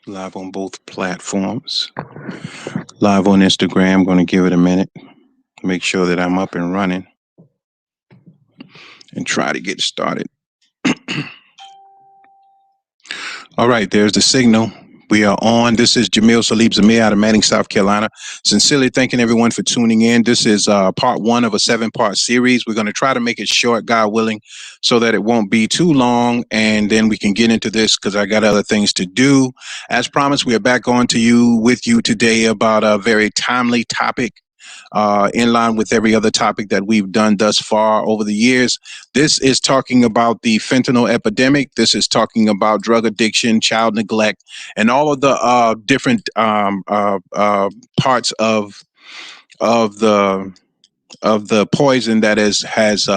Live on both platforms. Live on Instagram. Going to give it a minute. Make sure that I'm up and running and try to get started. All right, there's the signal. We are on. This is Jamil Salib Zamir out of Manning, South Carolina. Sincerely thanking everyone for tuning in. This is part one of a 7-part series. We're going to try to make it short, God willing, so that it won't be too long. And then we can get into this because I got other things to do. As promised, we are back on to you with you today about a very timely topic. In line with every other topic that we've done thus far over the years. This is talking about the fentanyl epidemic. This is talking about drug addiction, child neglect, and all of the different parts of the poison that has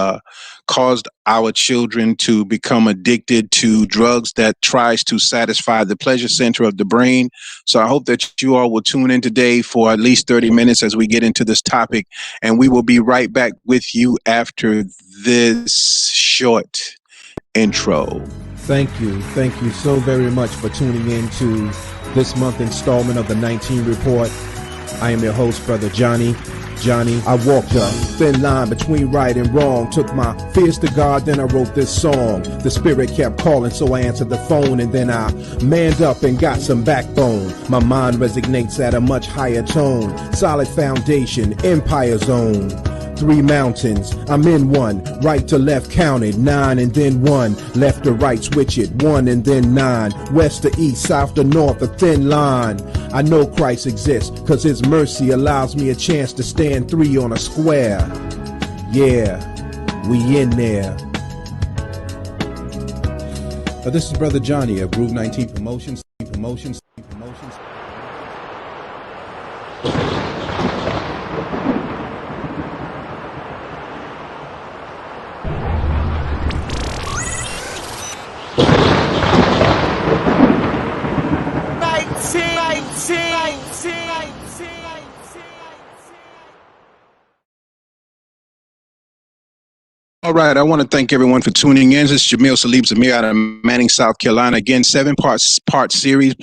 caused our children to become addicted to drugs that tries to satisfy the pleasure center of the brain. So I hope that you all will tune in today for at least 30 minutes as we get into this topic, and we will be right back with you after this short intro. Thank you. Thank you so very much for tuning in to this month installment of the 19 Report. I am your host, Brother Johnny. I walked a thin line between right and wrong, took my fears to God, then I wrote this song. The spirit kept calling, so I answered the phone, and then I manned up and got some backbone. My mind resonates at a much higher tone, solid foundation, empire zone. 3 mountains, I'm in one, right to left counted, 9 and then 1, left to right switch it, 1 and then 9, west to east, south to north, a thin line. I know Christ exists, cause his mercy allows me a chance to stand 3 on a square. Yeah, we in there. This is Brother Johnny of Groove 19 Promotions. All right, I want to thank everyone for tuning in. This is Jamil Salib Zamir out of Manning, South Carolina. Again, 7-part series,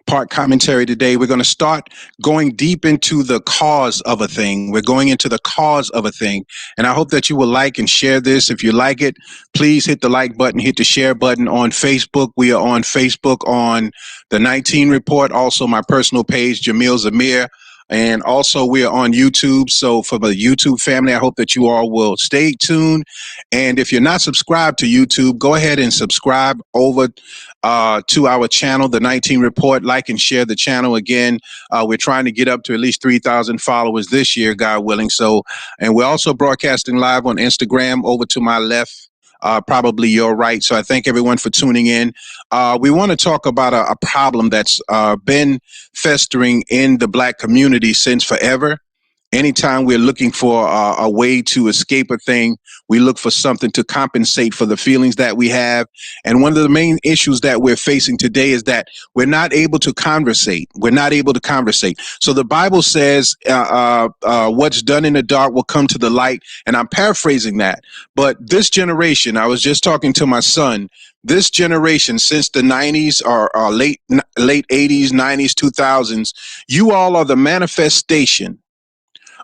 part commentary today. We're going to start going deep into the cause of a thing. We're going into the cause of a thing. And I hope that you will like and share this. If you like it, please hit the like button, hit the share button on Facebook. We are on Facebook on the 19 Report, also my personal page, Jamil Zamir. And also we are on YouTube. So for the YouTube family, I hope that you all will stay tuned. And if you're not subscribed to YouTube, go ahead and subscribe over to our channel, The 19 Report. Like and share the channel. Again, we're trying to get up to at least 3,000 followers this year, God willing. So, and we're also broadcasting live on Instagram over to my left. Probably your right. So I thank everyone for tuning in. We want to talk about a problem that's been festering in the Black community since forever. Anytime we're looking for a way to escape a thing, we look for something to compensate for the feelings that we have. And one of the main issues that we're facing today is that we're not able to conversate. We're not able to conversate. So the Bible says what's done in the dark will come to the light. And I'm paraphrasing that. But this generation, I was just talking to my son, this generation since the 90s or late 80s, 90s, 2000s, you all are the manifestation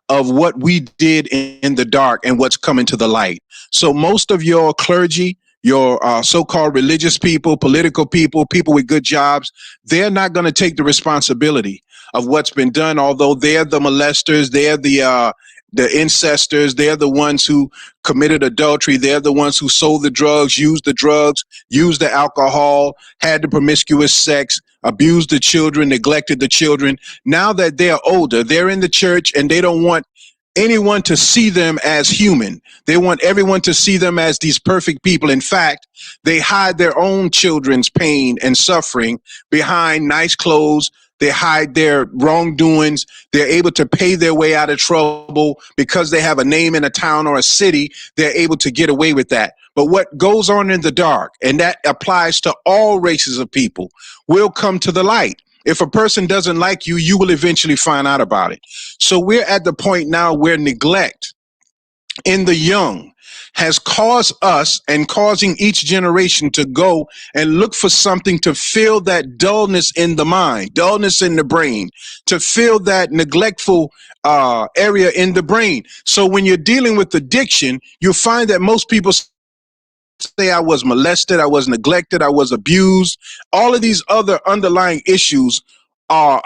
of what we did in the dark and what's coming to the light. So most of your clergy, your so-called religious people, political people, people with good jobs, they're not going to take the responsibility of what's been done, although they're the molesters, they're the incestors, they're the ones who committed adultery, they're the ones who sold the drugs, used the alcohol, had the promiscuous sex, abused the children, neglected the children. Now that they're older, they're in the church and they don't want anyone to see them as human. They want everyone to see them as these perfect people. In fact, they hide their own children's pain and suffering behind nice clothes. They hide their wrongdoings. They're able to pay their way out of trouble because they have a name in a town or a city. They're able to get away with that. But what goes on in the dark, and that applies to all races of people, will come to the light. If a person doesn't like you, you will eventually find out about it. So we're at the point now where neglect in the young has caused us and causing each generation to go and look for something to fill that dullness in the mind, dullness in the brain, to fill that neglectful area in the brain. So when you're dealing with addiction, you'll find that most people say I was molested, I was neglected, I was abused. All of these other underlying issues are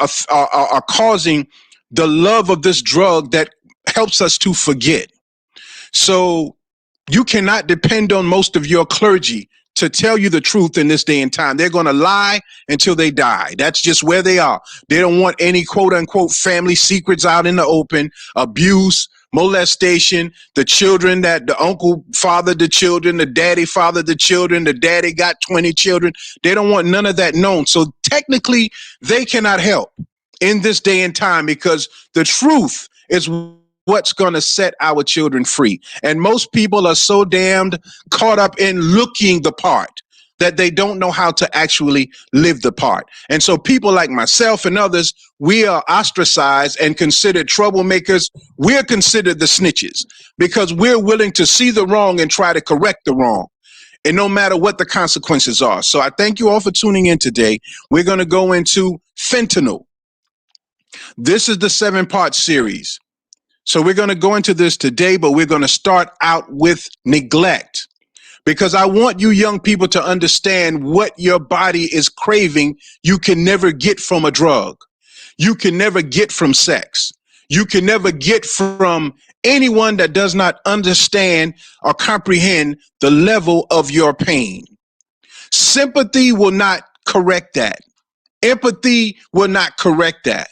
causing the love of this drug that helps us to forget. So you cannot depend on most of your clergy to tell you the truth in this day and time. They're going to lie until they die. That's just where they are. They don't want any quote unquote family secrets out in the open, abuse, molestation, the children that the uncle fathered the children, the daddy fathered the children, the daddy got 20 children. They don't want none of that known. So technically they cannot help in this day and time because the truth is what's going to set our children free. And most people are so damned caught up in looking the part that they don't know how to actually live the part. And so people like myself and others, we are ostracized and considered troublemakers. We're considered the snitches because we're willing to see the wrong and try to correct the wrong. And no matter what the consequences are. So I thank you all for tuning in today. We're going to go into fentanyl. This is the 7-part series. So we're going to go into this today, but we're going to start out with neglect because I want you young people to understand what your body is craving. You can never get from a drug. You can never get from sex. You can never get from anyone that does not understand or comprehend the level of your pain. Sympathy will not correct that. Empathy will not correct that.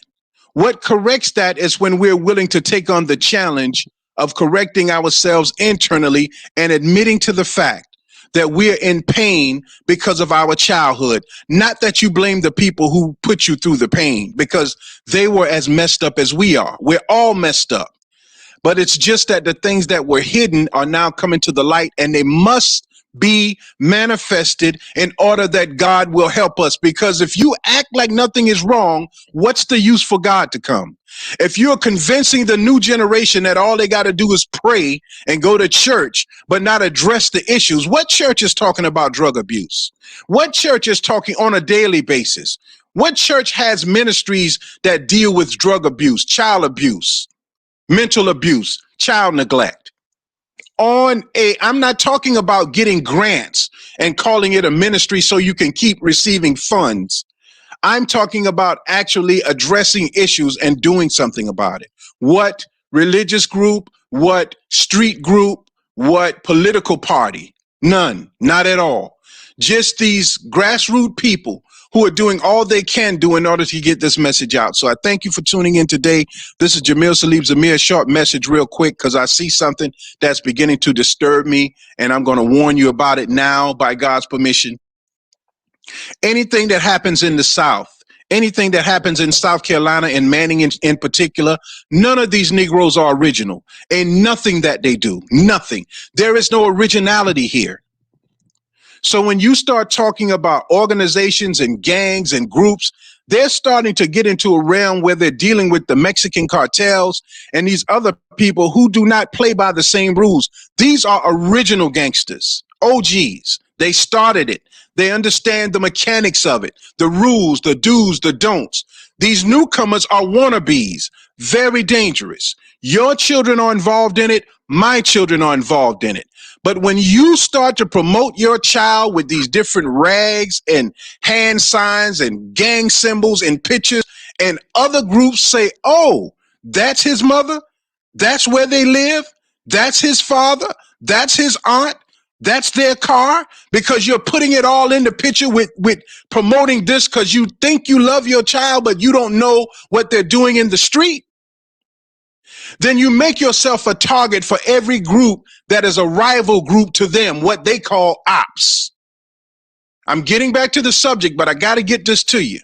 What corrects that is when we're willing to take on the challenge of correcting ourselves internally and admitting to the fact that we're in pain because of our childhood. Not that you blame the people who put you through the pain because they were as messed up as we are. We're all messed up. But it's just that the things that were hidden are now coming to the light and they must be manifested in order that God will help us. Because if you act like nothing is wrong, what's the use for God to come? If you're convincing the new generation that all they got to do is pray and go to church, but not address the issues, what church is talking about drug abuse? What church is talking on a daily basis? What church has ministries that deal with drug abuse, child abuse, mental abuse, child neglect? I'm not talking about getting grants and calling it a ministry so you can keep receiving funds. I'm talking about actually addressing issues and doing something about it. What religious group, what street group, what political party? None, not at all. Just these grassroots people who are doing all they can do in order to get this message out. So I thank you for tuning in today. This is Jamil Salib Zamir. Short message real quick because I see something that's beginning to disturb me and I'm going to warn you about it now by God's permission. Anything that happens in the South, anything that happens in South Carolina and Manning in particular, none of these Negroes are original. And nothing that they do, nothing. There is no originality here. So when you start talking about organizations and gangs and groups, they're starting to get into a realm where they're dealing with the Mexican cartels and these other people who do not play by the same rules. These are original gangsters, OGs. They started it. They understand the mechanics of it, the rules, the do's, the don'ts. These newcomers are wannabes, very dangerous. Your children are involved in it. My children are involved in it. But when you start to promote your child with these different rags and hand signs and gang symbols and pictures, and other groups say, oh, that's his mother, that's where they live, that's his father, that's his aunt, that's their car, because you're putting it all in the picture with promoting this because you think you love your child, but you don't know what they're doing in the street. Then you make yourself a target for every group that is a rival group to them, what they call ops. I'm getting back to the subject, but I got to get this to you.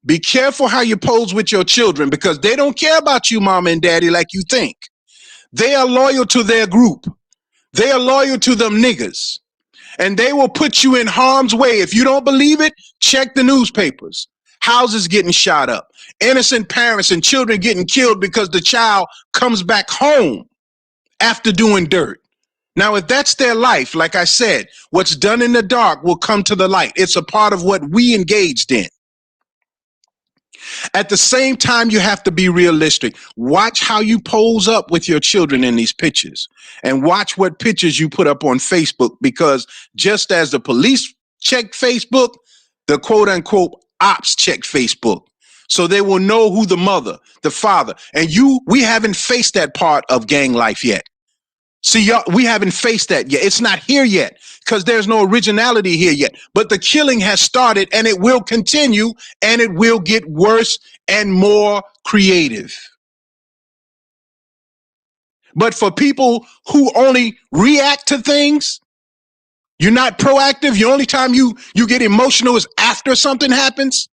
Be careful how you pose with your children because they don't care about you, mama and daddy, like you think. They are loyal to their group. They are loyal to them niggas. And they will put you in harm's way. If you don't believe it, check the newspapers. Houses getting shot up, innocent parents and children getting killed because the child comes back home after doing dirt. Now, if that's their life, like I said, what's done in the dark will come to the light. It's a part of what we engaged in. At the same time, you have to be realistic. Watch how you pose up with your children in these pictures, and watch what pictures you put up on Facebook, because just as the police check Facebook, the quote unquote ops check Facebook. So they will know who the mother, the father, and we haven't faced that part of gang life yet. See, y'all, we haven't faced that yet. It's not here yet because there's no originality here yet. But the killing has started, and it will continue, and it will get worse and more creative. But for people who only react to things, you're not proactive. The only time you get emotional is after something happens.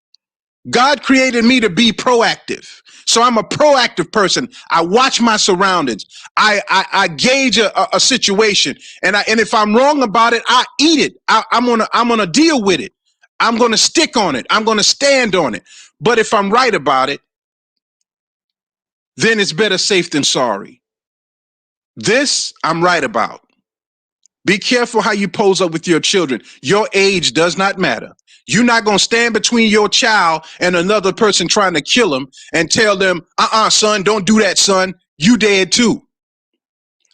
God created me to be proactive. So I'm a proactive person. I watch my surroundings. I gauge a situation, and if I'm wrong about it, I eat it. I'm gonna deal with it. I'm gonna stick on it. I'm gonna stand on it. But if I'm right about it, then it's better safe than sorry. This I'm right about. Be careful how you pose up with your children. Your age does not matter. You're not going to stand between your child and another person trying to kill him and tell them, son, don't do that, son. You dead too.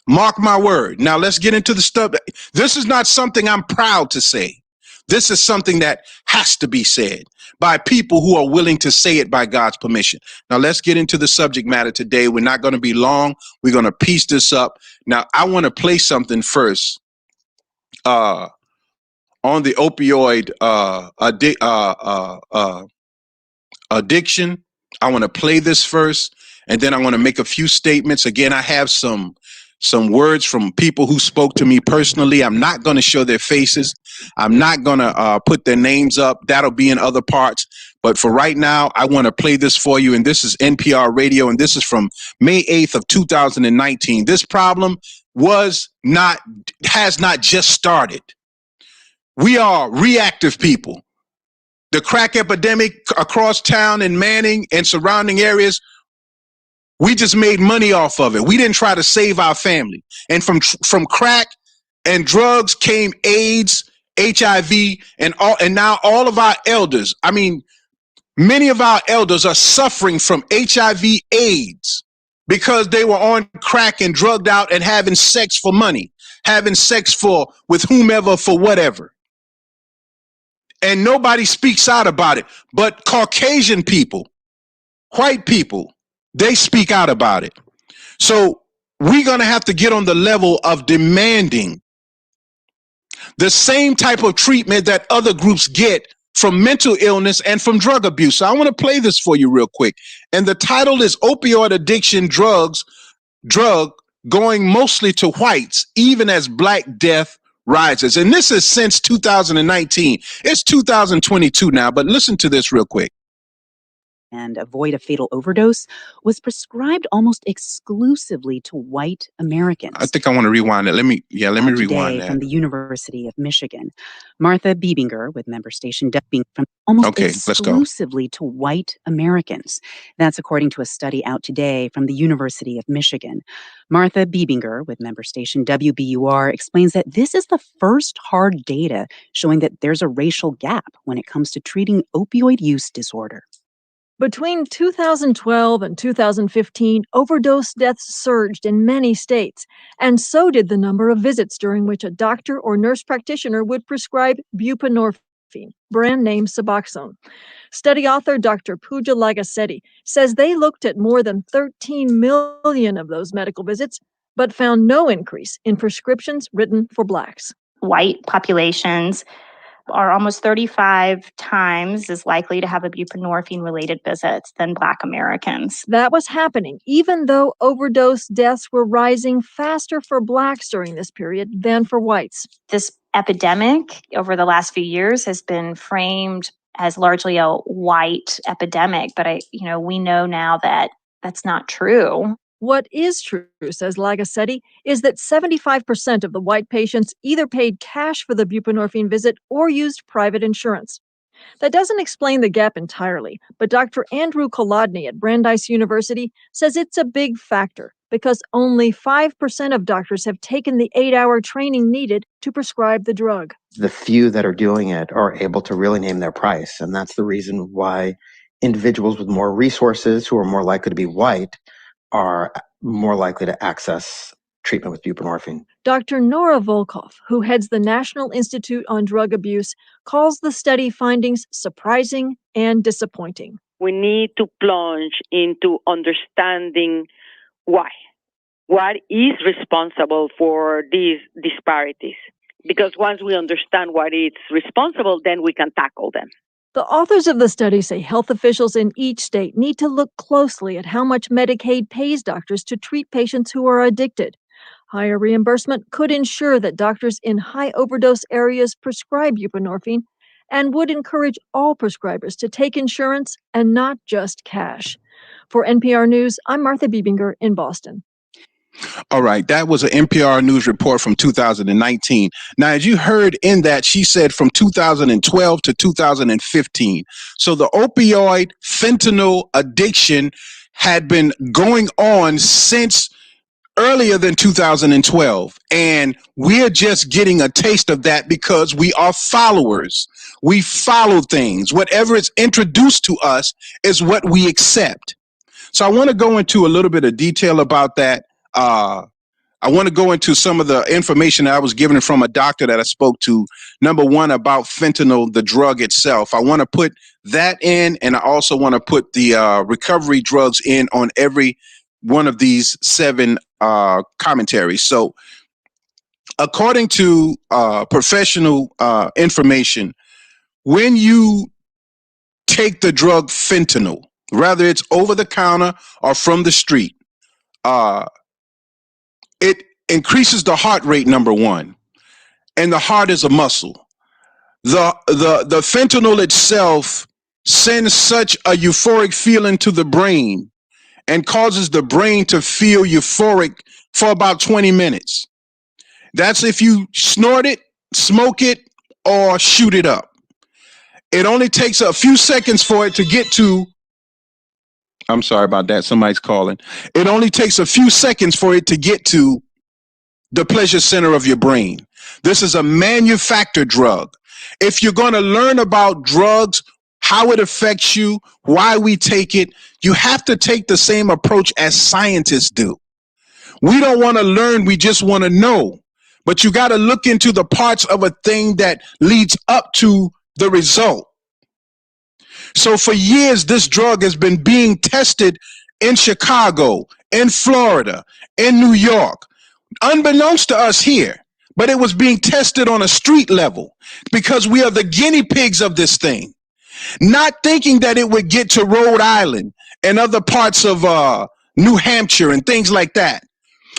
Mark my word. Now let's get into the stuff. This is not something I'm proud to say. This is something that has to be said by people who are willing to say it by God's permission. Now let's get into the subject matter today. We're not going to be long. We're going to piece this up. Now I want to play something first. On the opioid addiction. I want to play this first, and then I want to make a few statements. Again, I have some words from people who spoke to me personally. I'm not going to show their faces. I'm not going to put their names up. That'll be in other parts. But for right now, I want to play this for you. And this is NPR Radio, and this is from May 8th of 2019. This problem has not just started. We are reactive people. The crack epidemic across town in Manning and surrounding areas, we just made money off of it. We didn't try to save our family. And from crack and drugs came AIDS, HIV, and now all of our elders. I mean, many of our elders are suffering from HIV, AIDS, because they were on crack and drugged out and having sex for money, having sex with whomever for whatever. And nobody speaks out about it. But Caucasian people, white people, they speak out about it. So we're going to have to get on the level of demanding the same type of treatment that other groups get from mental illness and from drug abuse. So I want to play this for you real quick. And the title is Opioid Addiction Drug Going Mostly to Whites, Even as Black Death Rises. And this is since 2019. It's 2022 now, but listen to this real quick. And avoid a fatal overdose was prescribed almost exclusively to white Americans. I think I want to rewind it. Let me rewind that. From the University of Michigan, Martha Biebinger with member station from almost exclusively to white Americans. That's according to a study out today from the University of Michigan. Martha Biebinger with member station WBUR explains that this is the first hard data showing that there's a racial gap when it comes to treating opioid use disorder. Between 2012 and 2015, overdose deaths surged in many states, and so did the number of visits during which a doctor or nurse practitioner would prescribe buprenorphine, brand name Suboxone. Study author Dr. Pooja Lagasetti says they looked at more than 13 million of those medical visits, but found no increase in prescriptions written for Blacks. White populations are almost 35 times as likely to have a buprenorphine-related visits than Black Americans. That was happening even though overdose deaths were rising faster for Blacks during this period than for whites. This epidemic over the last few years has been framed as largely a white epidemic, but we know now that that's not true. What is true, says Lagasetti, is that 75% of the white patients either paid cash for the buprenorphine visit or used private insurance. That doesn't explain the gap entirely, but Dr. Andrew Kolodny at Brandeis University says it's a big factor because only 5% of doctors have taken the 8-hour training needed to prescribe the drug. The few that are doing it are able to really name their price, and that's the reason why individuals with more resources who are more likely to be white are more likely to access treatment with buprenorphine. Dr. Nora Volkoff, who heads the National Institute on Drug Abuse, calls the study findings surprising and disappointing. We need to plunge into understanding why. What is responsible for these disparities? Because once we understand what is responsible, then we can tackle them. The authors of the study say health officials in each state need to look closely at how much Medicaid pays doctors to treat patients who are addicted. Higher reimbursement could ensure that doctors in high overdose areas prescribe buprenorphine and would encourage all prescribers to take insurance and not just cash. For NPR News, I'm Martha Biebinger in Boston. All right, that was an NPR News report from 2019. Now, as you heard in that, she said from 2012 to 2015. So the opioid fentanyl addiction had been going on since earlier than 2012. And we're just getting a taste of that because we are followers. We follow things. Whatever is introduced to us is what we accept. So I want to go into a little bit of detail about that. I want to go into some of the information that I was given from a doctor that I spoke to. Number one, about fentanyl, the drug itself. I want to put that in, and I also want to put the recovery drugs in on every one of these 7 commentaries. So according to professional information, when you take the drug fentanyl, whether it's over the counter or from the street, it increases the heart rate, number one, and the heart is a muscle. The fentanyl itself sends such a euphoric feeling to the brain and causes the brain to feel euphoric for about 20 minutes. That's if you snort it, smoke it, or shoot it up. It only takes a few seconds for it to get to, I'm sorry about that, somebody's calling. It only takes a few seconds for it to get to the pleasure center of your brain. This is a manufactured drug. If you're going to learn about drugs, how it affects you, why we take it, you have to take the same approach as scientists do. We don't want to learn, we just want to know. But you got to look into the parts of a thing that leads up to the result. So for years, this drug has been being tested in Chicago, in Florida, in New York, unbeknownst to us here, but it was being tested on a street level because we are the guinea pigs of this thing, not thinking that it would get to Rhode Island and other parts of New Hampshire and things like that.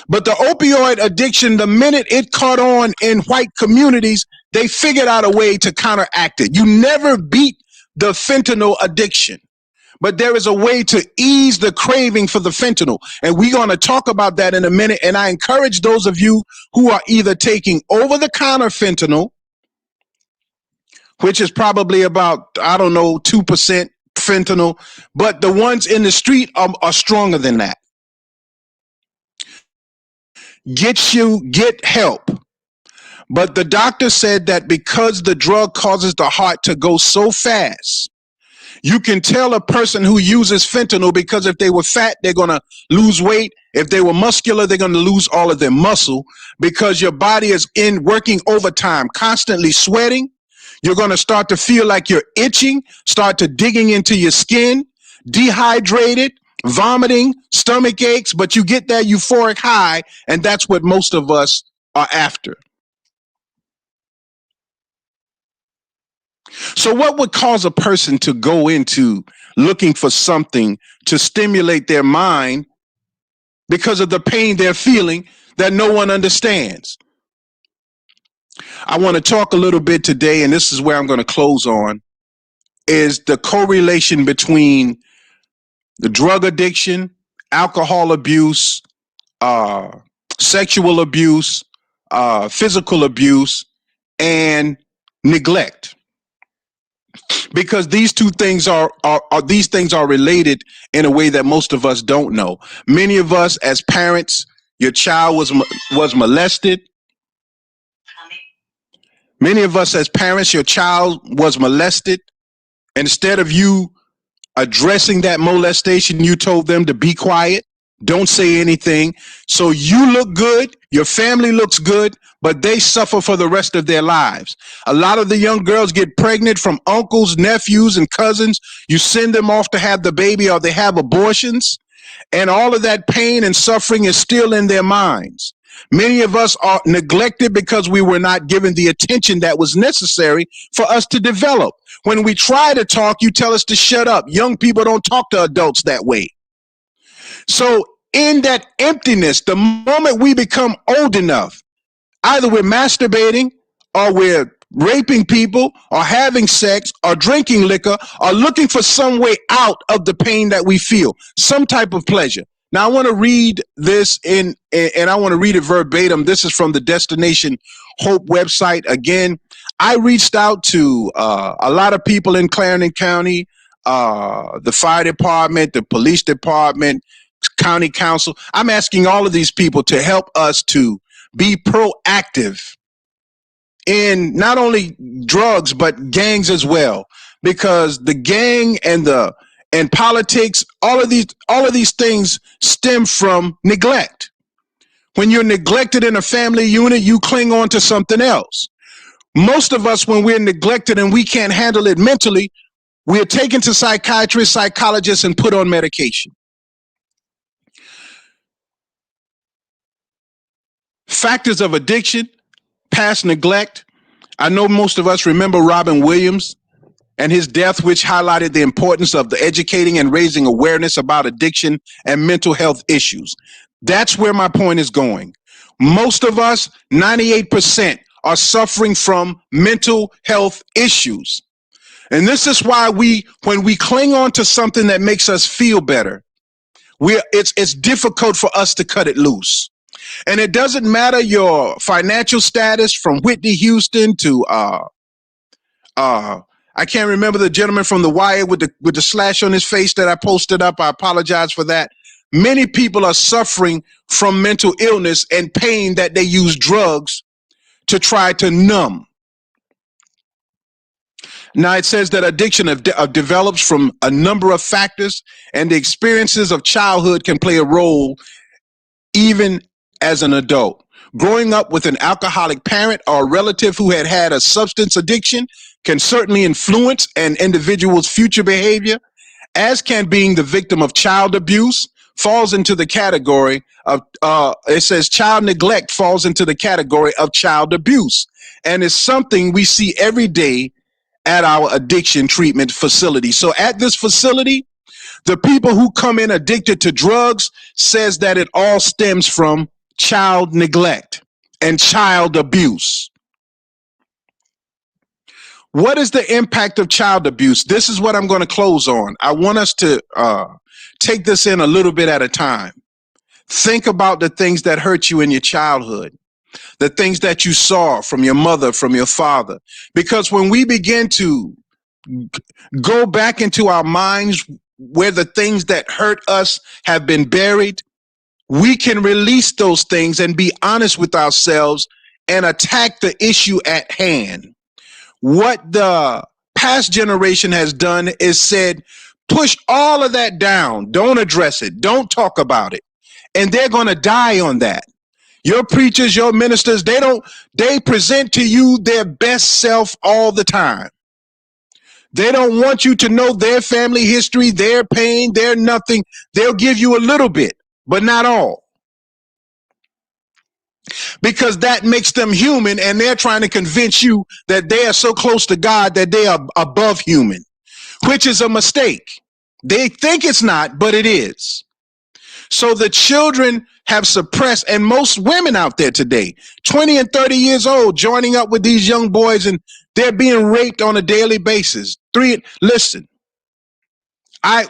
But the opioid addiction, the minute it caught on in white communities, they figured out a way to counteract it. You never beat the fentanyl addiction, but there is a way to ease the craving for the fentanyl. And we're going to talk about that in a minute. And I encourage those of you who are either taking over-the-counter fentanyl, which is probably about, 2% fentanyl, but the ones in the street are stronger than that. Get help. But the doctor said that because the drug causes the heart to go so fast, you can tell a person who uses fentanyl because if they were fat, they're going to lose weight. If they were muscular, they're going to lose all of their muscle because your body is working overtime, constantly sweating. You're going to start to feel like you're itching, start to digging into your skin, dehydrated, vomiting, stomach aches, but you get that euphoric high, and that's what most of us are after. So what would cause a person to go into looking for something to stimulate their mind because of the pain they're feeling that no one understands? I want to talk a little bit today, and this is where I'm going to close on, is the correlation between the drug addiction, alcohol abuse, sexual abuse, physical abuse, and neglect. because these two things are related in a way that most of us don't know. Many of us as parents, your child was molested. Many of us as parents, your child was molested. Instead of you addressing that molestation, you told them to be quiet, don't say anything. So you look good, your family looks good, but they suffer for the rest of their lives. A lot of the young girls get pregnant from uncles, nephews, and cousins. You send them off to have the baby, or they have abortions, and all of that pain and suffering is still in their minds. Many of us are neglected because we were not given the attention that was necessary for us to develop. When we try to talk, you tell us to shut up. Young people don't talk to adults that way. So in that emptiness, the moment we become old enough, either we're masturbating, or we're raping people, or having sex, or drinking liquor, or looking for some way out of the pain that we feel, some type of pleasure. Now I want to read this and I want to read it verbatim. This is from the Destination Hope website. Again, I reached out to a lot of people in Clarendon County, the fire department, the police department, county council. I'm asking all of these people to help us to be proactive in not only drugs, but gangs as well, because the gang and politics, all of these things stem from neglect. When you're neglected in a family unit, you cling on to something else. Most of us, when we're neglected and we can't handle it mentally, we're taken to psychiatrists, psychologists, and put on medication. Factors of addiction, past neglect. I know most of us remember Robin Williams and his death, which highlighted the importance of the educating and raising awareness about addiction and mental health issues. That's where my point is going. Most of us, 98%, are suffering from mental health issues. And this is why when we cling on to something that makes us feel better, it's difficult for us to cut it loose. And it doesn't matter your financial status, from Whitney Houston to I can't remember the gentleman from The Wire with the slash on his face that I posted up. I apologize for that. Many people are suffering from mental illness and pain that they use drugs to try to numb. Now, it says that addiction develops from a number of factors, and the experiences of childhood can play a role even as an adult. Growing up with an alcoholic parent or a relative who had a substance addiction can certainly influence an individual's future behavior, as can being the victim of child abuse falls into the category of, it says child neglect falls into the category of child abuse, and it's something we see every day at our addiction treatment facility. So at this facility, the people who come in addicted to drugs says that it all stems from child neglect and child abuse. What is the impact of child abuse? This is what I'm going to close on. I want us to take this in a little bit at a time. Think about the things that hurt you in your childhood, the things that you saw from your mother, from your father. Because when we begin to go back into our minds where the things that hurt us have been buried, we can release those things and be honest with ourselves and attack the issue at hand. What the past generation has done is said, push all of that down. Don't address it. Don't talk about it. And they're going to die on that. Your preachers, your ministers, they present to you their best self all the time. They don't want you to know their family history, their pain, their nothing. They'll give you a little bit, but not all. Because that makes them human, and they're trying to convince you that they are so close to God that they are above human, which is a mistake. They think it's not, but it is. So the children have suppressed, and most women out there today, 20 and 30 years old, joining up with these young boys, and they're being raped on a daily basis. Listen,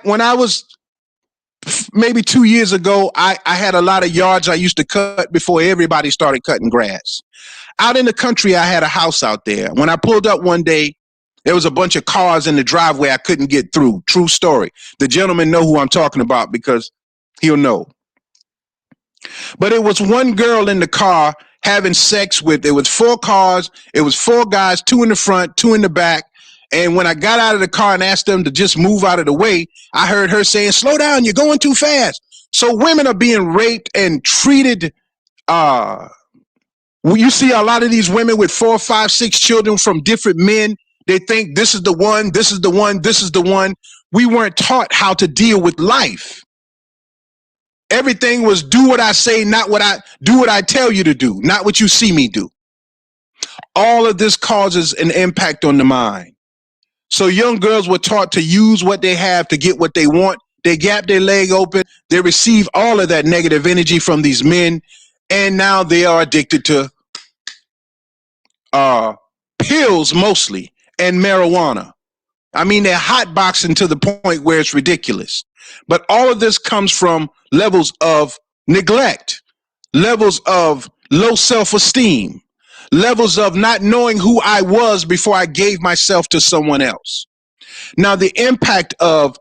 when I was maybe 2 years ago, I had a lot of yards I used to cut before everybody started cutting grass. Out in the country, I had a house out there. When I pulled up one day, There was a bunch of cars in the driveway I couldn't get through. True story. The gentleman know who I'm talking about because he'll know. But it was one girl in the car having sex with, it was 4 cars. It was 4 guys, 2 in the front, 2 in the back. And when I got out of the car and asked them to just move out of the way, I heard her saying, slow down, you're going too fast. So women are being raped and treated. You see a lot of these women with 4, 5, 6 children from different men. They think this is the one, this is the one, this is the one. We weren't taught how to deal with life. Everything was do what I say, not what I tell you to do, not what you see me do. All of this causes an impact on the mind. So young girls were taught to use what they have to get what they want. They gap their leg open. They receive all of that negative energy from these men. And now they are addicted to pills mostly and marijuana. I mean, they're hotboxing to the point where it's ridiculous. But all of this comes from levels of neglect, levels of low self-esteem, levels of not knowing who I was before I gave myself to someone else. Now, the impact of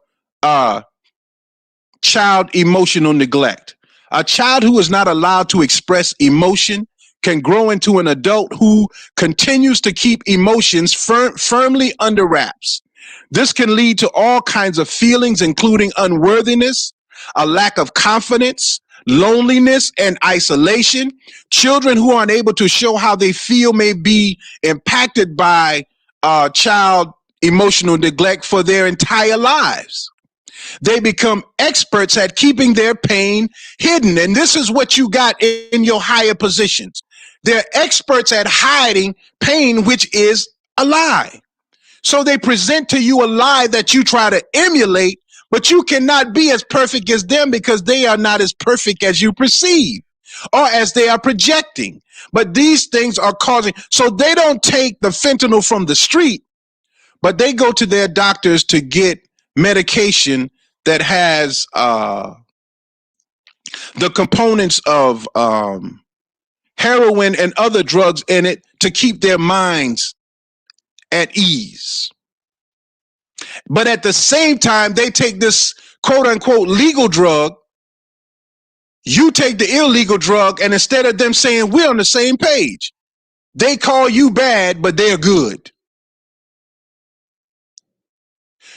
child emotional neglect. A child who is not allowed to express emotion can grow into an adult who continues to keep emotions firmly under wraps. This can lead to all kinds of feelings, including unworthiness, a lack of confidence, loneliness, and isolation. Children who aren't able to show how they feel may be impacted by child emotional neglect for their entire lives. They become experts at keeping their pain hidden. And this is what you got in your higher positions. They're experts at hiding pain, which is a lie. So they present to you a lie that you try to emulate, but you cannot be as perfect as them because they are not as perfect as you perceive or as they are projecting. But these things are causing, so they don't take the fentanyl from the street, but they go to their doctors to get medication that has the components of heroin and other drugs in it to keep their minds at ease. But at the same time, they take this quote unquote legal drug. You take the illegal drug, and instead of them saying we're on the same page, they call you bad, but they're good.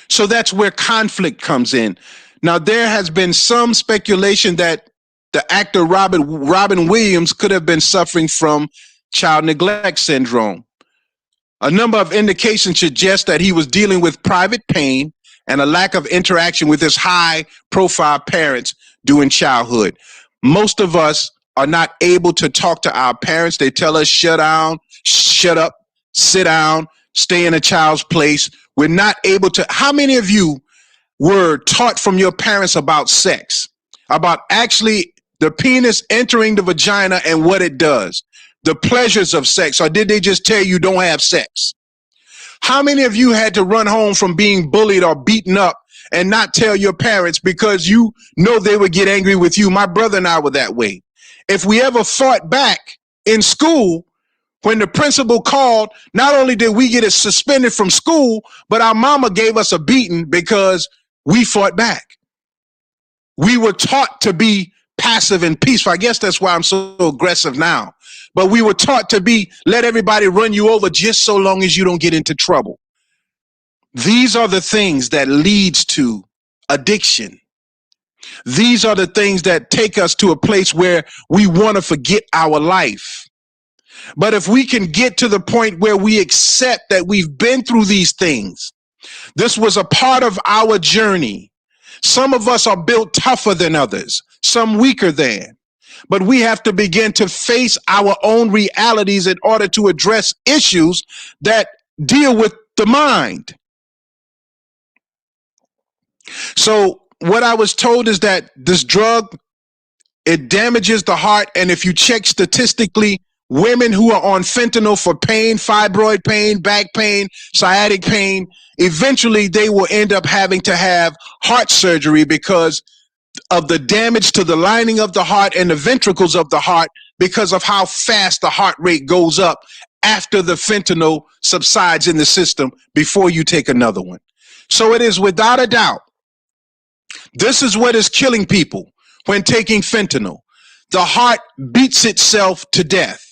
So that's where conflict comes in. Now, there has been some speculation that the actor Robin Williams could have been suffering from child neglect syndrome. A number of indications suggest that he was dealing with private pain and a lack of interaction with his high-profile parents during childhood. Most of us are not able to talk to our parents. They tell us, shut down, shut up, sit down, stay in a child's place. We're not able to. How many of you were taught from your parents about sex, about actually the penis entering the vagina and what it does, the pleasures of sex, or did they just tell you don't have sex? How many of you had to run home from being bullied or beaten up and not tell your parents because you know they would get angry with you? My brother and I were that way. If we ever fought back in school, when the principal called, not only did we get it suspended from school, but our mama gave us a beating because we fought back. We were taught to be passive and peaceful. I guess that's why I'm so aggressive now. But we were taught to be, let everybody run you over just so long as you don't get into trouble. These are the things that leads to addiction. These are the things that take us to a place where we want to forget our life. But if we can get to the point where we accept that we've been through these things, this was a part of our journey. Some of us are built tougher than others, some weaker than. But we have to begin to face our own realities in order to address issues that deal with the mind. So what I was told is that this drug, it damages the heart. And if you check statistically, women who are on fentanyl for pain, fibroid pain, back pain, sciatic pain, eventually they will end up having to have heart surgery because of the damage to the lining of the heart and the ventricles of the heart because of how fast the heart rate goes up after the fentanyl subsides in the system before you take another one. So it is without a doubt, this is what is killing people when taking fentanyl. The heart beats itself to death.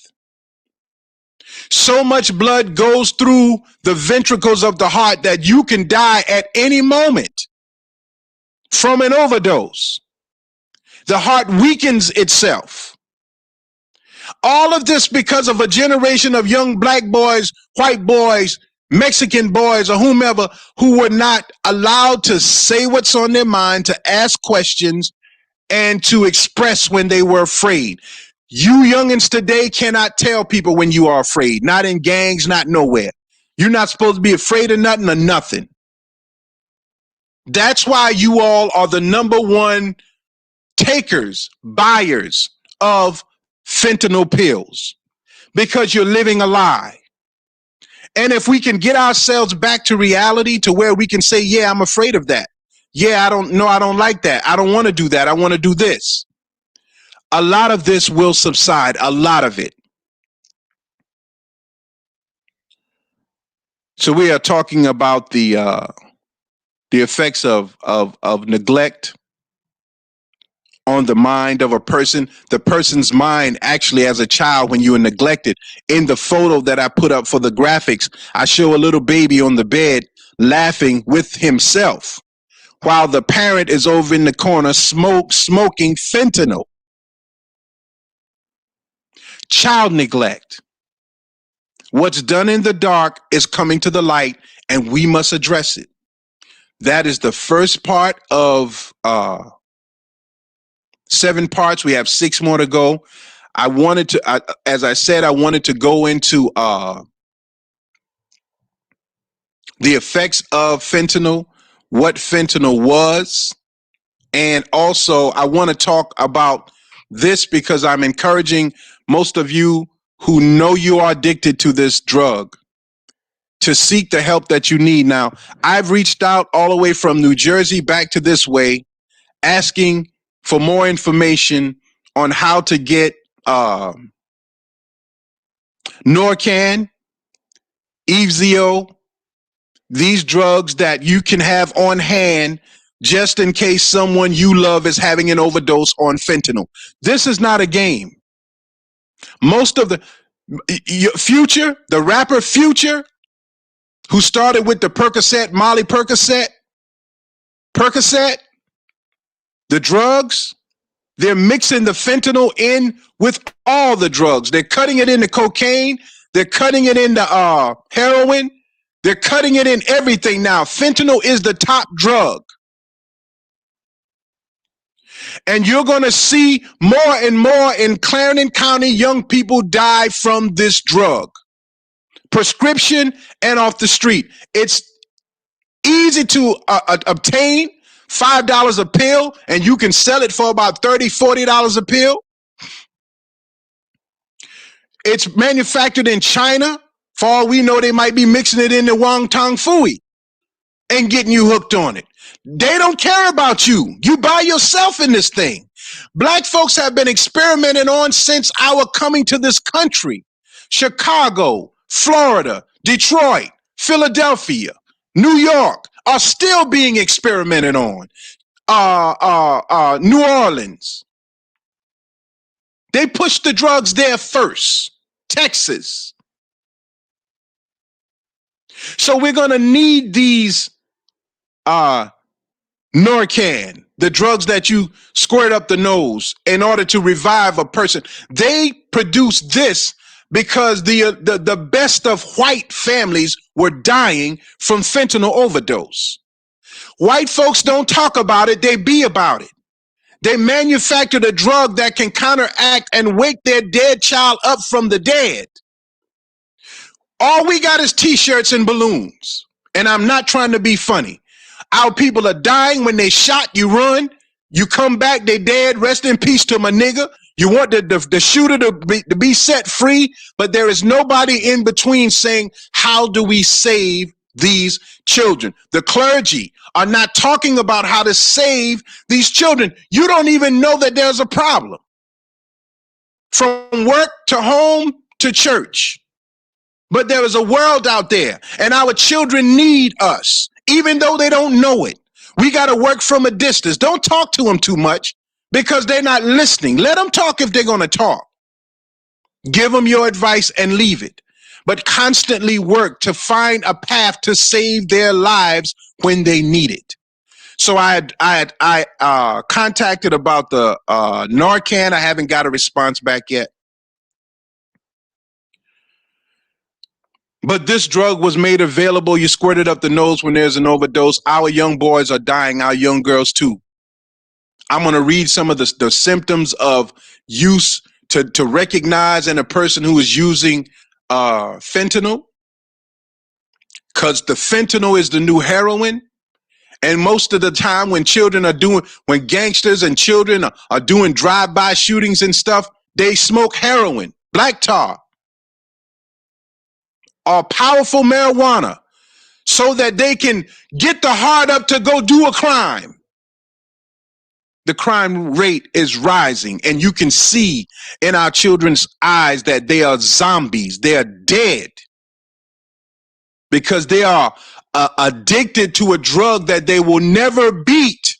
So much blood goes through the ventricles of the heart that you can die at any moment from an overdose. The heart weakens itself. All of this because of a generation of young black boys, white boys, Mexican boys, or whomever, who were not allowed to say what's on their mind, to ask questions, and to express when they were afraid. You youngins today cannot tell people when you are afraid, not in gangs, not nowhere. You're not supposed to be afraid of nothing or nothing. That's why you all are the number one takers, buyers of fentanyl pills, because you're living a lie. And if we can get ourselves back to reality, to where we can say, yeah, I'm afraid of that. Yeah, I don't like that. I don't want to do that. I want to do this. A lot of this will subside, a lot of it. So we are talking about the effects of neglect on the mind of a person. The person's mind, actually, as a child, when you were neglected. In the photo that I put up for the graphics, I show a little baby on the bed laughing with himself, while the parent is over in the corner smoking fentanyl. Child neglect. What's done in the dark is coming to the light, and we must address it. That is the first part of 7 parts. We have 6 more to go. I wanted to, as I said, I wanted to go into the effects of fentanyl, what fentanyl was, and also I want to talk about this because I'm encouraging most of you who know you are addicted to this drug to seek the help that you need. Now, I've reached out all the way from New Jersey back to this way, asking for more information on how to get Norcan, Evzio, these drugs that you can have on hand just in case someone you love is having an overdose on fentanyl. This is not a game. Most of the Future, the rapper Future, who started with the Percocet, Molly Percocet, the drugs, they're mixing the fentanyl in with all the drugs. They're cutting it into cocaine. They're cutting it into heroin. They're cutting it in everything now. Fentanyl is the top drug. And you're going to see more and more in Clarendon County young people die from this drug. Prescription and off the street. It's easy to obtain, $5 a pill, and you can sell it for about $30, $40 a pill. It's manufactured in China. For all we know, they might be mixing it into Wong Tong Fooey and getting you hooked on it. They don't care about you. You by yourself in this thing. Black folks have been experimenting on since our coming to this country. Chicago, Florida, Detroit, Philadelphia, New York are still being experimented on. New Orleans. They pushed the drugs there first. Texas. So we're going to need these Norcan, the drugs that you squirt up the nose in order to revive a person. They produce this because the best of white families were dying from fentanyl overdose. White folks don't talk about it, they be about it. They manufactured a drug that can counteract and wake their dead child up from the dead. All we got is t-shirts and balloons. And I'm not trying to be funny. Our people are dying. When they shot, you run. You come back, they dead. Rest in peace to my nigga. You want the shooter to be set free, but there is nobody in between saying, how do we save these children? The clergy are not talking about how to save these children. You don't even know that there's a problem. From work to home to church. But there is a world out there, and our children need us, even though they don't know it. We got to work from a distance. Don't talk to them too much because they're not listening. Let them talk if they're going to talk. Give them your advice and leave it. But constantly work to find a path to save their lives when they need it. So I contacted about the Narcan. I haven't got a response back yet. But this drug was made available. You squirt it up the nose when there's an overdose. Our young boys are dying, our young girls too. I'm going to read some of the symptoms of use to recognize in a person who is using fentanyl, because the fentanyl is the new heroin. And most of the time when gangsters and children are doing drive-by shootings and stuff, they smoke heroin, black tar, or powerful marijuana so that they can get the heart up to go do a crime. The crime rate is rising, and you can see in our children's eyes that they are zombies. They are dead because they are addicted to a drug that they will never beat.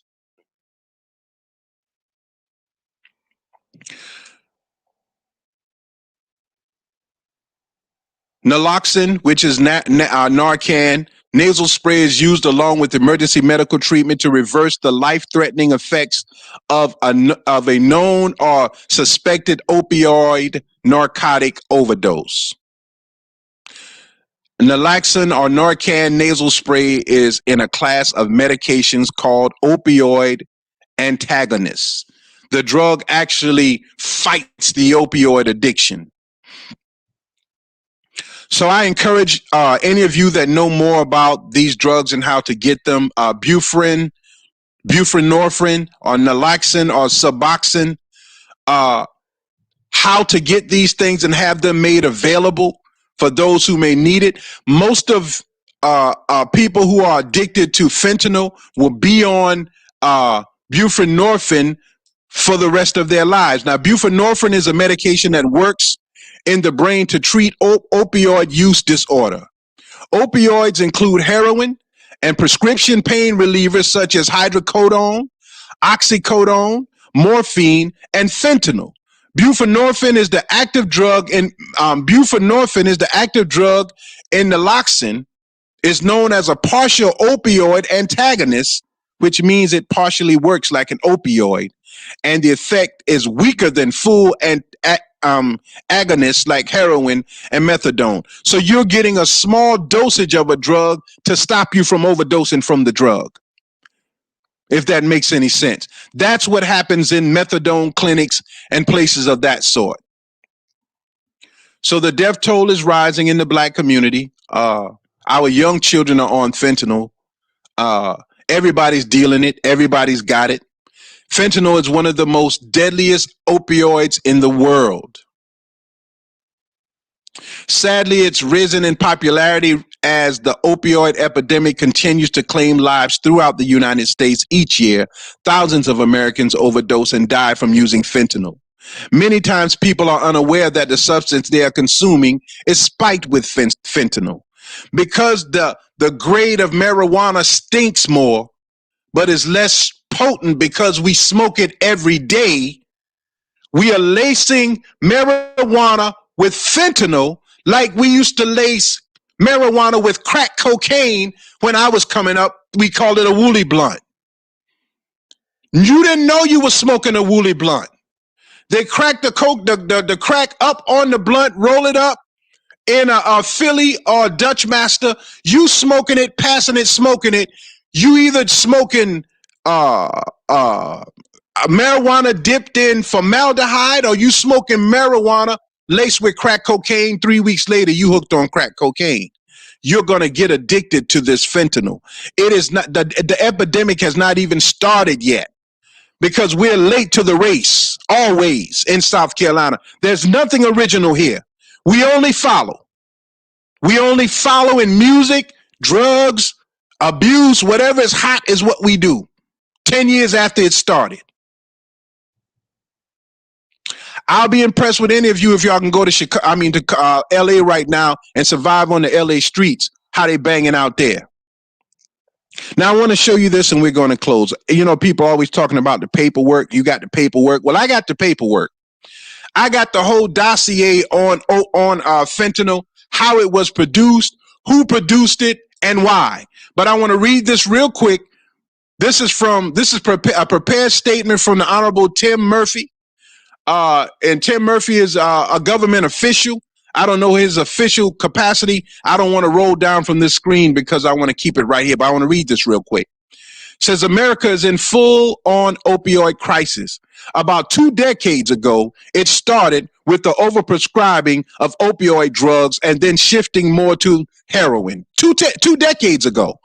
Naloxone, which is Narcan, nasal spray is used along with emergency medical treatment to reverse the life-threatening effects of a known or suspected opioid narcotic overdose. Naloxone or Narcan nasal spray is in a class of medications called opioid antagonists. The drug actually fights the opioid addiction. So I encourage any of you that know more about these drugs and how to get them, buprenorphine or naloxone or Suboxone, how to get these things and have them made available for those who may need it. Most of people who are addicted to fentanyl will be on buprenorphine for the rest of their lives. Now, buprenorphine is a medication that works in the brain to treat opioid use disorder. Opioids include heroin and prescription pain relievers such as hydrocodone, oxycodone, morphine, and fentanyl. Buprenorphine is the active drug in naloxone. Is known as a partial opioid antagonist, which means it partially works like an opioid, and the effect is weaker than full agonists like heroin and methadone. So you're getting a small dosage of a drug to stop you from overdosing from the drug, if that makes any sense. That's what happens in methadone clinics and places of that sort. So the death toll is rising in the Black community. Our young children are on fentanyl. Everybody's dealing it. Everybody's got it. Fentanyl is one of the most deadliest opioids in the world. Sadly, it's risen in popularity as the opioid epidemic continues to claim lives throughout the United States each year. Thousands of Americans overdose and die from using fentanyl. Many times people are unaware that the substance they are consuming is spiked with fentanyl. Because the grade of marijuana stinks more, but is less potent because we smoke it every day, we are lacing marijuana with fentanyl like we used to lace marijuana with crack cocaine when I was coming up. We called it a woolly blunt. You didn't know you were smoking a woolly blunt. They crack the crack up on the blunt, roll it up in a Philly or a Dutch Master. You smoking it, passing it, smoking it. You either smoking marijuana dipped in formaldehyde, or you smoking marijuana laced with crack cocaine. 3 weeks later, you hooked on crack cocaine. You're going to get addicted to this fentanyl. It is not, the epidemic has not even started yet, because we're late to the race, always in South Carolina. There's nothing original here. We only follow. We only follow in music, drugs, abuse, whatever is hot is what we do. 10 years after it started. I'll be impressed with any of you if y'all can go to Chicago, to LA right now and survive on the LA streets, how they banging out there. Now, I want to show you this and we're going to close. People always talking about the paperwork. You got the paperwork. Well, I got the paperwork. I got the whole dossier on fentanyl, how it was produced, who produced it, and why. But I want to read this real quick. This is a prepared statement from the Honorable Tim Murphy. And Tim Murphy is a government official. I don't know his official capacity. I don't want to roll down from this screen because I want to keep it right here, but I want to read this real quick. It says America is in full-on opioid crisis. About 2 decades ago, it started with the overprescribing of opioid drugs and then shifting more to heroin. Two decades ago.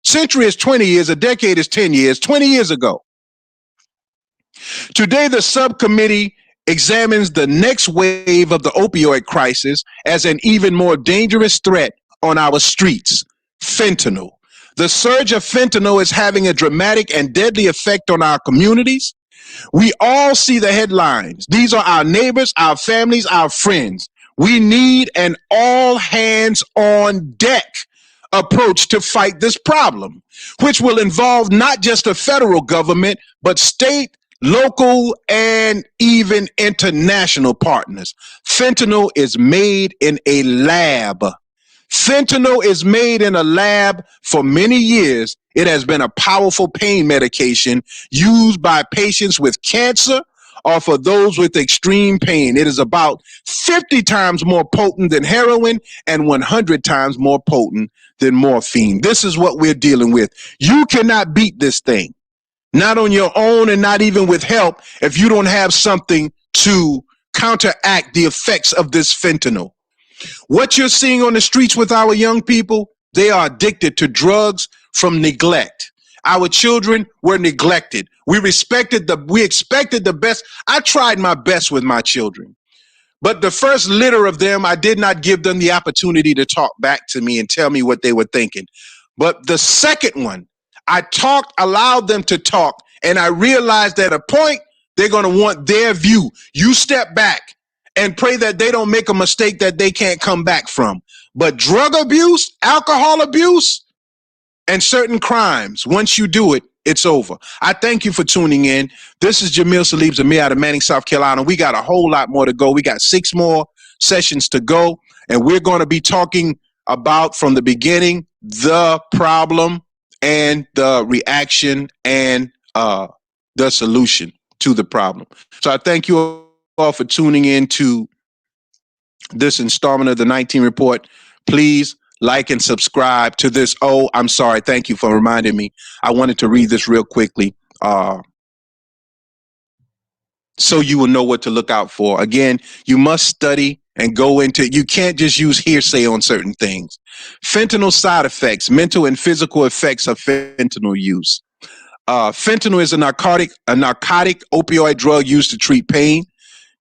Century is 20 years, a decade is 10 years, 20 years ago. Today, the subcommittee examines the next wave of the opioid crisis as an even more dangerous threat on our streets, fentanyl. The surge of fentanyl is having a dramatic and deadly effect on our communities. We all see the headlines. These are our neighbors, our families, our friends. We need an all hands on deck approach to fight this problem, which will involve not just the federal government, but state, local, and even international partners. Fentanyl is made in a lab. Fentanyl is made in a lab for many years. It has been a powerful pain medication used by patients with cancer or for those with extreme pain. It is about 50 times more potent than heroin and 100 times more potent than morphine. This is what we're dealing with. You cannot beat this thing, not on your own and not even with help, if you don't have something to counteract the effects of this fentanyl. What you're seeing on the streets with our young people, they are addicted to drugs from neglect. Our children were neglected. We expected the best. I tried my best with my children. But the first litter of them, I did not give them the opportunity to talk back to me and tell me what they were thinking. But the second one, I allowed them to talk, and I realized at a point, they're going to want their view. You step back and pray that they don't make a mistake that they can't come back from. But drug abuse, alcohol abuse, and certain crimes, once you do it, it's over. I thank you for tuning in. This is Jamil Salib Zamir out of Manning, South Carolina. We got a whole lot more to go. We got 6 more sessions to go, and we're going to be talking about, from the beginning, the problem and the reaction and the solution to the problem. So I thank you all for tuning in to this installment of the 19 Report. Please like and subscribe to this. Oh, I'm sorry. Thank you for reminding me. I wanted to read this real quickly so you will know what to look out for. Again, you must study and go into, you can't just use hearsay on certain things. Fentanyl side effects, mental and physical effects of fentanyl use. Fentanyl is a narcotic opioid drug used to treat pain.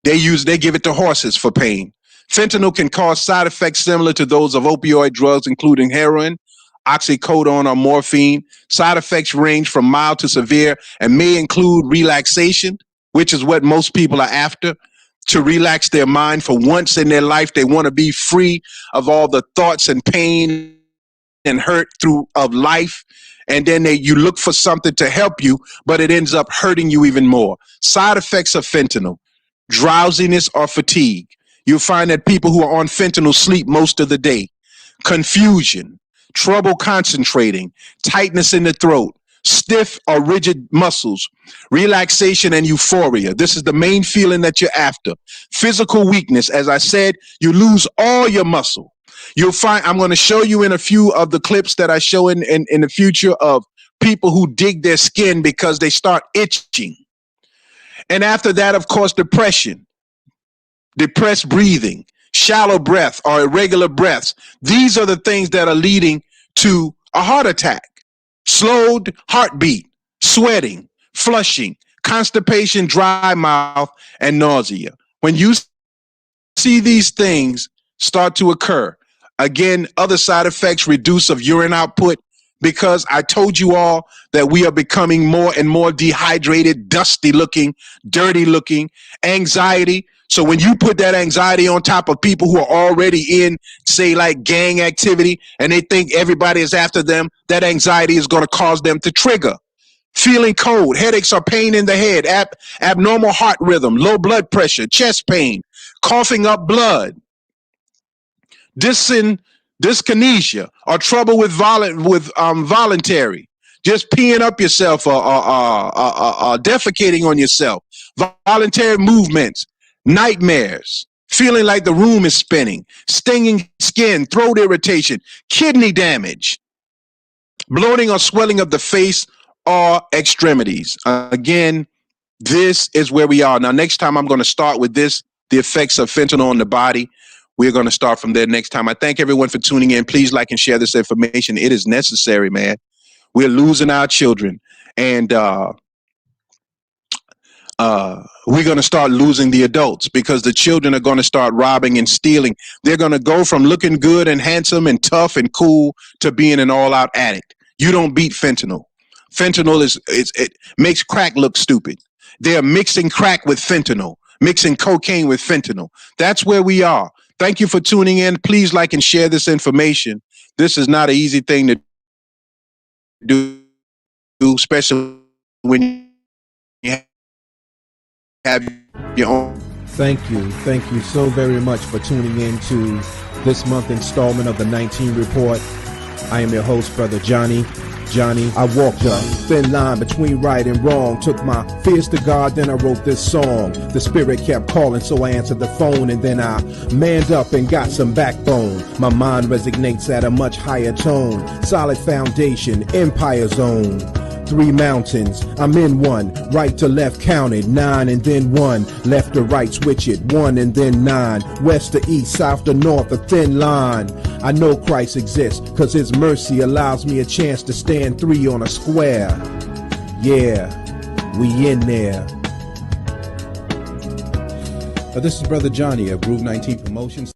They give it to horses for pain. Fentanyl can cause side effects similar to those of opioid drugs, including heroin, oxycodone, or morphine. Side effects range from mild to severe and may include relaxation, which is what most people are after, to relax their mind for once in their life. They want to be free of all the thoughts and pain and hurt of life. And then you look for something to help you, but it ends up hurting you even more. Side effects of fentanyl: drowsiness or fatigue. You'll find that people who are on fentanyl sleep most of the day. Confusion, trouble concentrating, tightness in the throat, stiff or rigid muscles, relaxation and euphoria. This is the main feeling that you're after. Physical weakness. As I said, you lose all your muscle. You'll find, I'm going to show you in a few of the clips that I show in the future of people who dig their skin because they start itching. And after that, of course, depression, depressed breathing, shallow breath or irregular breaths. These are the things that are leading to a heart attack, slowed heartbeat, sweating, flushing, constipation, dry mouth, and nausea. When you see these things start to occur, again, other side effects: reduce of urine output, because I told you all that we are becoming more and more dehydrated, dusty looking, dirty looking, anxiety. So when you put that anxiety on top of people who are already in, say, like gang activity, and they think everybody is after them, that anxiety is going to cause them to trigger. Feeling cold, headaches or pain in the head, abnormal heart rhythm, low blood pressure, chest pain, coughing up blood, dyskinesia, or trouble with voluntary, just peeing up yourself or defecating on yourself, voluntary movements, nightmares, feeling like the room is spinning, stinging skin, throat irritation, kidney damage, bloating or swelling of the face or extremities. Again, this is where we are. Now, next time I'm going to start with this, the effects of fentanyl on the body. We're going to start from there next time. I thank everyone for tuning in. Please like and share this information. It is necessary, man. We're losing our children. And we're going to start losing the adults because the children are going to start robbing and stealing. They're going to go from looking good and handsome and tough and cool to being an all-out addict. You don't beat fentanyl. Fentanyl it makes crack look stupid. They're mixing crack with fentanyl, mixing cocaine with fentanyl. That's where we are. Thank you for tuning in. Please like and share this information. This is not an easy thing to do, especially when you have your own. Thank you so very much for tuning in to this month installment of the 19 Report. I am your host, Brother Johnny. I walked a thin line between right and wrong, took my fears to God, then I wrote this song. The spirit kept calling, so I answered the phone, and then I manned up and got some backbone. My mind resonates at a much higher tone, solid foundation, empire zone. 3 mountains, I'm in one, right to left counted, 9 and then 1, left to right switch it, 1 and then 9, west to east, south to north, a thin line. I know Christ exists, cause his mercy allows me a chance to stand 3 on a square. Yeah, we in there. This is Brother Johnny of Groove 19 Promotions.